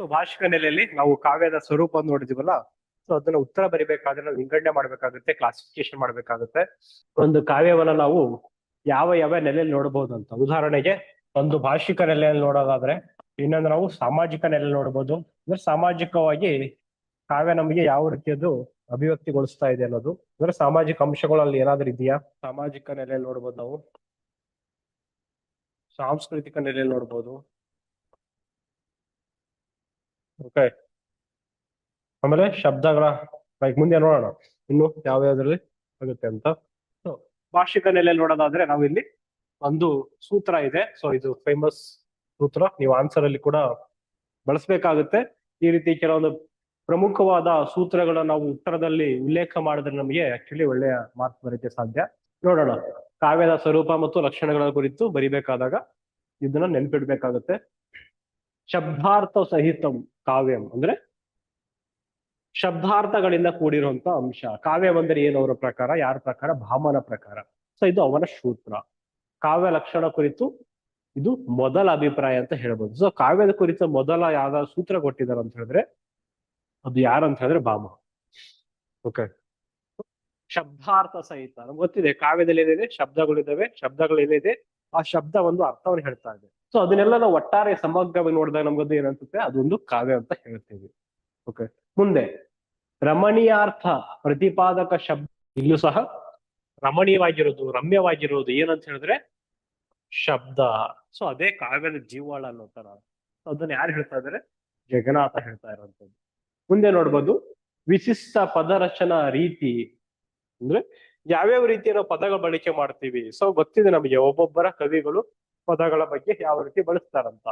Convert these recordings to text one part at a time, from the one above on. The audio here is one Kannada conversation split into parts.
ಸೊ ಭಾಷಿಕ ನೆಲೆಯಲ್ಲಿ ನಾವು ಕಾವ್ಯದ ಸ್ವರೂಪ ನೋಡಿದಿವಲ್ಲ, ಸೊ ಅದನ್ನ ಉತ್ತರ ಬರಿಬೇಕಾದ್ರೆ ನಾವು ವಿಂಗಡಣೆ ಮಾಡ್ಬೇಕಾಗುತ್ತೆ, ಕ್ಲಾಸಿಫಿಕೇಶನ್ ಮಾಡ್ಬೇಕಾಗುತ್ತೆ. ಒಂದು ಕಾವ್ಯವನ್ನ ನಾವು ಯಾವ ಯಾವ ನೆಲೆಯಲ್ಲಿ ನೋಡಬಹುದು ಅಂತ. ಉದಾಹರಣೆಗೆ ಒಂದು ಭಾಷಿಕ ನೆಲೆಯಲ್ಲಿ ನೋಡೋದಾದ್ರೆ, ಇನ್ನೊಂದು ನಾವು ಸಾಮಾಜಿಕ ನೆಲೆಯಲ್ಲಿ ನೋಡ್ಬೋದು. ಅಂದ್ರೆ ಸಾಮಾಜಿಕವಾಗಿ ಕಾವ್ಯ ನಮಗೆ ಯಾವ ರೀತಿಯದು ಅಭಿವ್ಯಕ್ತಿಗೊಳಿಸ್ತಾ ಇದೆ ಅನ್ನೋದು, ಅಂದ್ರೆ ಸಾಮಾಜಿಕ ಅಂಶಗಳಲ್ಲಿ ಏನಾದ್ರೂ ಇದೆಯಾ, ಸಾಮಾಜಿಕ ನೆಲೆಯಲ್ಲಿ ನೋಡ್ಬೋದು ನಾವು. ಸಾಂಸ್ಕೃತಿಕ ನೆಲೆಯಲ್ಲಿ ನೋಡ್ಬೋದು. ಓಕೆ, ಆಮೇಲೆ ಶಬ್ದಗಳ ಮುಂದೆ ನೋಡೋಣ ಇನ್ನು ಯಾವ್ಯಾವ್ದ್ರಲ್ಲಿ ಆಗುತ್ತೆ ಅಂತ. ಸೊ ಭಾಷಿಕ ನೆಲೆಯಲ್ಲಿ ನೋಡೋದಾದ್ರೆ ನಾವು ಇಲ್ಲಿ ಒಂದು ಸೂತ್ರ ಇದೆ. ಸೊ ಇದು ಫೇಮಸ್ ಸೂತ್ರ, ನೀವು ಆನ್ಸರ್ ಅಲ್ಲಿ ಕೂಡ ಬಳಸಬೇಕಾಗುತ್ತೆ. ಈ ರೀತಿ ಕೆಲವೊಂದು ಪ್ರಮುಖವಾದ ಸೂತ್ರಗಳನ್ನ ನಾವು ಉತ್ತರದಲ್ಲಿ ಉಲ್ಲೇಖ ಮಾಡಿದ್ರೆ ನಮಗೆ ಆಕ್ಚುಲಿ ಒಳ್ಳೆಯ ಮಾರ್ಕ್ಸ್ ಬರೋಕ್ಕೆ ಸಾಧ್ಯ. ನೋಡೋಣ, ಕಾವ್ಯದ ಸ್ವರೂಪ ಮತ್ತು ಲಕ್ಷಣಗಳ ಕುರಿತು ಬರಿಬೇಕಾದಾಗ ಇದನ್ನ ನೆನ್ಪಿಡ್ಬೇಕಾಗುತ್ತೆ. ಶಬ್ದಾರ್ಥ ಸಹಿತಂ ಕಾವ್ಯಂ ಅಂದ್ರೆ ಶಬ್ದಾರ್ಥಗಳಿಂದ ಕೂಡಿರುವಂತ ಅಂಶ. ಕಾವ್ಯ ಬಂದರೆ ಏನು ಅವರ ಪ್ರಕಾರ, ಯಾರ ಪ್ರಕಾರ? ಭಾಮನ ಪ್ರಕಾರ. ಸೊ ಇದು ಅವನ ಸೂತ್ರ. ಕಾವ್ಯ ಲಕ್ಷಣ ಕುರಿತು ಇದು ಮೊದಲ ಅಭಿಪ್ರಾಯ ಅಂತ ಹೇಳ್ಬೋದು. ಸೊ ಕಾವ್ಯದ ಕುರಿತು ಮೊದಲ ಯಾವ್ದಾದ್ರು ಸೂತ್ರ ಕೊಟ್ಟಿದ್ದಾರೆ ಅಂತ ಹೇಳಿದ್ರೆ ಅದು ಯಾರಂತ ಹೇಳಿದ್ರೆ ಭಾಮ. ಓಕೆ, ಶಬ್ದಾರ್ಥ ಸಹಿತ ನಮ್ಗೆ ಗೊತ್ತಿದೆ ಕಾವ್ಯದಲ್ಲಿ ಏನಿದೆ, ಶಬ್ದಗಳಿದ್ದಾವೆ. ಶಬ್ದಗಳೇನಿದೆ ಆ ಶಬ್ದ ಒಂದು ಅರ್ಥವನ್ನು ಹೇಳ್ತಾ ಇದೆ. ಸೊ ಅದನ್ನೆಲ್ಲ ನಾವು ಒಟ್ಟಾರೆ ಸಮಗ್ರವಾಗಿ ನೋಡಿದಾಗ ನಮ್ಗದು ಏನನ್ಸುತ್ತೆ, ಅದೊಂದು ಕಾವ್ಯ ಅಂತ ಹೇಳ್ತೀವಿ. ಓಕೆ, ಮುಂದೆ ರಮಣೀಯಾರ್ಥ ಪ್ರತಿಪಾದಕ ಶಬ್ದ. ಇಲ್ಲೂ ಸಹ ರಮಣೀಯವಾಗಿರೋದು, ರಮ್ಯವಾಗಿರೋದು ಏನಂತ ಹೇಳಿದ್ರೆ ಶಬ್ದ. ಸೊ ಅದೇ ಕಾವ್ಯದ ಜೀವಾಳ ಅನ್ನೋ ತರ. ಅದನ್ನ ಯಾರು ಹೇಳ್ತಾ ಇದಾರೆ? ಜಗನ್ನಾಥ ಹೇಳ್ತಾ ಇರುವಂತದ್ದು. ಮುಂದೆ ನೋಡ್ಬೋದು ವಿಶಿಷ್ಟ ಪದರಚನಾ ರೀತಿ ಅಂದ್ರೆ ಯಾವ್ಯಾವ ರೀತಿಯ ನಾವು ಪದಗಳ ಬಳಕೆ ಮಾಡ್ತೀವಿ. ಸೊ ಗೊತ್ತಿದೆ ನಮಗೆ ಒಬ್ಬೊಬ್ಬರ ಕವಿಗಳು ಪದಗಳ ಬಗ್ಗೆ ಯಾವ ರೀತಿ ಬಳಸ್ತಾರಂತ.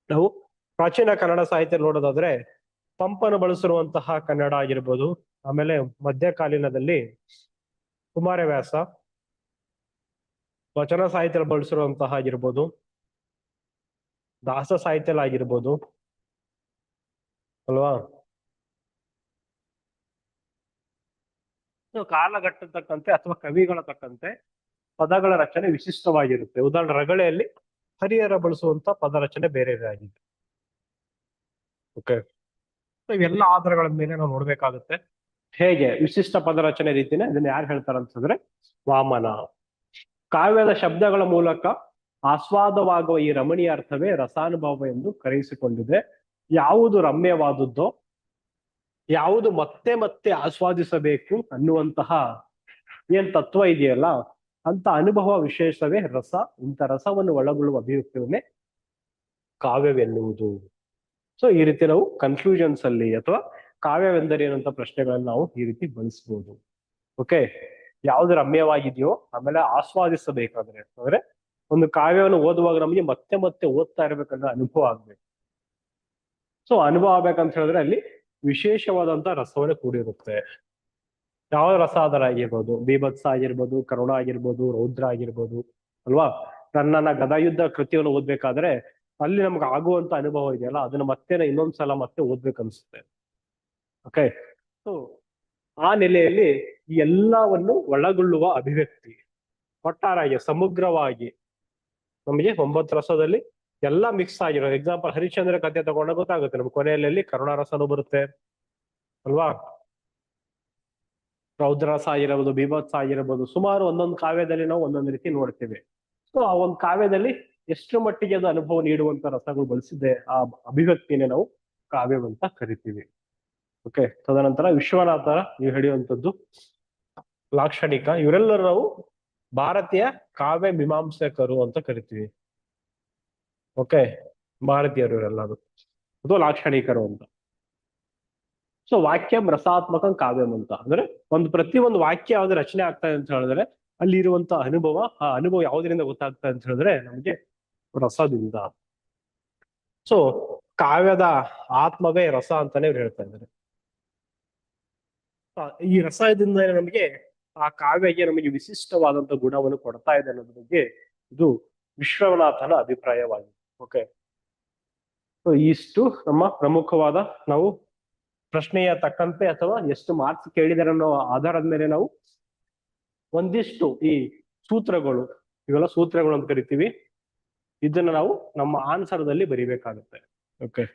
ನಾವು ಪ್ರಾಚೀನ ಕನ್ನಡ ಸಾಹಿತ್ಯ ನೋಡೋದಾದ್ರೆ ಪಂಪನ ಬಳಸಿರುವಂತಹ ಕನ್ನಡ ಆಗಿರ್ಬೋದು, ಆಮೇಲೆ ಮಧ್ಯಕಾಲೀನದಲ್ಲಿ ಕುಮಾರವ್ಯಾಸ ವಚನ ಸಾಹಿತ್ಯ ಬಳಸಿರುವಂತಹ ಆಗಿರ್ಬೋದು, ದಾಸ ಸಾಹಿತ್ಯ ಆಗಿರ್ಬೋದು ಅಲ್ವಾ. ಕಾಲಘಟ್ಟ ತಕ್ಕಂತೆ ಅಥವಾ ಕವಿಗಳ ತಕ್ಕಂತೆ ಪದಗಳ ರಚನೆ ವಿಶಿಷ್ಟವಾಗಿರುತ್ತೆ. ಉದಾಹರಣೆ ರಗಳೆಯಲ್ಲಿ ಹರಿಹರ ಬಳಸುವಂತ ಪದ ರಚನೆ ಬೇರೆ ಆಗಿದೆ. ಓಕೆ, ಇವೆಲ್ಲ ಆಧಾರಗಳ ಮೇಲೆ ನಾವು ನೋಡ್ಬೇಕಾಗುತ್ತೆ. ಹೇಗೆ ವಿಶಿಷ್ಟ ಪದ ರಚನೆ ರೀತಿನೇ ಇದನ್ನ ಯಾರು ಹೇಳ್ತಾರಂತಂದ್ರೆ ವಾಮನ. ಕಾವ್ಯದ ಶಬ್ದಗಳ ಮೂಲಕ ಆಸ್ವಾದವಾಗುವ ಈ ರಮಣೀಯ ಅರ್ಥವೇ ರಸಾನುಭವ ಎಂದು ಕರೆಯಿಸಿಕೊಂಡಿದೆ. ಯಾವುದು ರಮ್ಯವಾದದ್ದೋ, ಯಾವುದು ಮತ್ತೆ ಮತ್ತೆ ಆಸ್ವಾದಿಸಬೇಕು ಅನ್ನುವಂತಹ ಏನ್ ತತ್ವ ಇದೆಯಲ್ಲ, ಅಂತ ಅನುಭವ ವಿಶೇಷವೇ ರಸ. ಇಂಥ ರಸವನ್ನು ಒಳಗೊಳ್ಳುವ ಅಭಿವ್ಯಕ್ತಿಯನ್ನೇ ಕಾವ್ಯವೆನ್ನುವುದು. ಸೊ ಈ ರೀತಿ ನಾವು ಕನ್ಫ್ಯೂಷನ್ಸ್ ಅಲ್ಲಿ ಅಥವಾ ಕಾವ್ಯವೆಂದರೆ ಏನಂತ ಪ್ರಶ್ನೆಗಳನ್ನು ನಾವು ಈ ರೀತಿ ಬಳಸ್ಬೋದು. ಓಕೆ, ಯಾವ್ದು ರಮ್ಯವಾಗಿದೆಯೋ, ಆಮೇಲೆ ಆಸ್ವಾದಿಸಬೇಕಾದ್ರೆ ಅಂದ್ರೆ ಒಂದು ಕಾವ್ಯವನ್ನು ಓದುವಾಗ ನಮಗೆ ಮತ್ತೆ ಮತ್ತೆ ಓದ್ತಾ ಇರ್ಬೇಕನ್ನೋ ಅನುಭವ ಆಗ್ಬೇಕು. ಸೊ ಅನುಭವ ಆಗ್ಬೇಕಂತ ಹೇಳಿದ್ರೆ ಅಲ್ಲಿ ವಿಶೇಷವಾದಂತ ರಸವನ್ನೇ ಕೂಡಿರುತ್ತೆ. ಯಾವ ರಸ ಅದರ ಆಗಿರ್ಬೋದು, ಬೀಭತ್ಸ ಆಗಿರ್ಬೋದು, ಕರುಣ ಆಗಿರ್ಬೋದು, ರೌದ್ರ ಆಗಿರ್ಬೋದು ಅಲ್ವಾ. ನನ್ನ ಗದಾಯುದ್ಧ ಕೃತಿಯನ್ನು ಓದ್ಬೇಕಾದ್ರೆ ಅಲ್ಲಿ ನಮ್ಗೆ ಆಗುವಂತ ಅನುಭವ ಇದೆಯಲ್ಲ, ಅದನ್ನ ಮತ್ತೆ ಇನ್ನೊಂದ್ಸಲ ಮತ್ತೆ ಓದ್ಬೇಕನ್ಸುತ್ತೆ. ಓಕೆ, ಸೊ ಆ ನೆಲೆಯಲ್ಲಿ ಈ ಎಲ್ಲವನ್ನು ಒಳಗೊಳ್ಳುವ ಅಭಿವ್ಯಕ್ತಿ ಒಟ್ಟಾರಾಗಿ ಸಮಗ್ರವಾಗಿ ನಮಗೆ 9 ರಸದಲ್ಲಿ ಎಲ್ಲ ಮಿಕ್ಸ್ ಆಗಿರೋ. ಎಕ್ಸಾಂಪಲ್ ಹರಿಶ್ಚಂದ್ರ ಕಥೆ ತಗೊಂಡ ಗೊತ್ತಾಗುತ್ತೆ ನಮ್ಗೆ, ಕೊನೆಯಲ್ಲಿ ಕರುಣಾರಸನೂ ಬರುತ್ತೆ ಅಲ್ವಾ, ರೌದ್ರರಸ ಆಗಿರಬಹುದು, ಬೀಭತ್ಸ ಆಗಿರಬಹುದು. ಸುಮಾರು ಒಂದೊಂದು ಕಾವ್ಯದಲ್ಲಿ ನಾವು ಒಂದೊಂದು ರೀತಿ ನೋಡ್ತೇವೆ. ಸೊ ಆ ಒಂದು ಕಾವ್ಯದಲ್ಲಿ ಎಷ್ಟು ಮಟ್ಟಿಗೆ ಅದು ಅನುಭವ ನೀಡುವಂತ ರಸಗಳು ಬಳಸಿದ್ದೆ ಆ ಅಭಿವ್ಯಕ್ತಿನೇ ನಾವು ಕಾವ್ಯವಂತ ಕರಿತೀವಿ. ಓಕೆ, ತದನಂತರ ವಿಶ್ವನಾಥರ ನೀವು ಹೇಳಿಯುವಂಥದ್ದು ಲಾಕ್ಷಣಿಕ. ಇವರೆಲ್ಲರೂ ನಾವು ಭಾರತೀಯ ಕಾವ್ಯ ಮೀಮಾಂಸಕರು ಅಂತ ಕರಿತೀವಿ. ಓಕೆ, ಭಾರತೀಯರು ಇವರೆಲ್ಲರೂ, ಅದು ಲಾಕ್ಷಣಿಕರು ಅಂತ. ಸೊ ವಾಕ್ಯಂ ರಸಾತ್ಮಕಂ ಕಾವ್ಯಂ ಅಂತ ಅಂದ್ರೆ ಪ್ರತಿಯೊಂದು ವಾಕ್ಯ ಯಾವ್ದು ರಚನೆ ಆಗ್ತಾ ಇದೆ ಅಂತ ಹೇಳಿದ್ರೆ ಅಲ್ಲಿ ಇರುವಂತ ಅನುಭವ, ಆ ಅನುಭವ ಯಾವುದರಿಂದ ಗೊತ್ತಾಗ್ತಾ ಅಂತ ಹೇಳಿದ್ರೆ ನಮಗೆ ರಸದಿಂದ. ಸೊ ಕಾವ್ಯದ ಆತ್ಮವೇ ರಸ ಅಂತಾನೆ ಇವ್ರು ಹೇಳ್ತಾ ಇದ್ದಾರೆ. ಈ ರಸದಿಂದ ನಮಗೆ ಆ ಕಾವ್ಯಗೆ ನಮಗೆ ವಿಶಿಷ್ಟವಾದಂತ ಗುಣವನ್ನು ಕೊಡ್ತಾ ಇದೆ ಅನ್ನೋದ್ರ ಬಗ್ಗೆ ಇದು ವಿಶ್ವನಾಥನ ಅಭಿಪ್ರಾಯವಾಗಿದೆ. ಓಕೆ, ಸೊ ಇಷ್ಟು ನಮ್ಮ ಪ್ರಮುಖವಾದ ನಾವು ಪ್ರಶ್ನೆಯ ತಕ್ಕಂತೆ ಅಥವಾ ಎಷ್ಟು ಮಾರ್ಕ್ಸ್ ಕೇಳಿದಾರೆ ಅನ್ನೋ ಆಧಾರದ ಮೇಲೆ ನಾವು ಒಂದಿಷ್ಟು ಈ ಸೂತ್ರಗಳು, ಇವೆಲ್ಲ ಸೂತ್ರಗಳು ಅಂತ ಕರಿತೀವಿ, ಇದನ್ನ ನಾವು ನಮ್ಮ ಆನ್ಸರ್ದಲ್ಲಿ ಬರಿಬೇಕಾಗುತ್ತೆ. ಓಕೆ.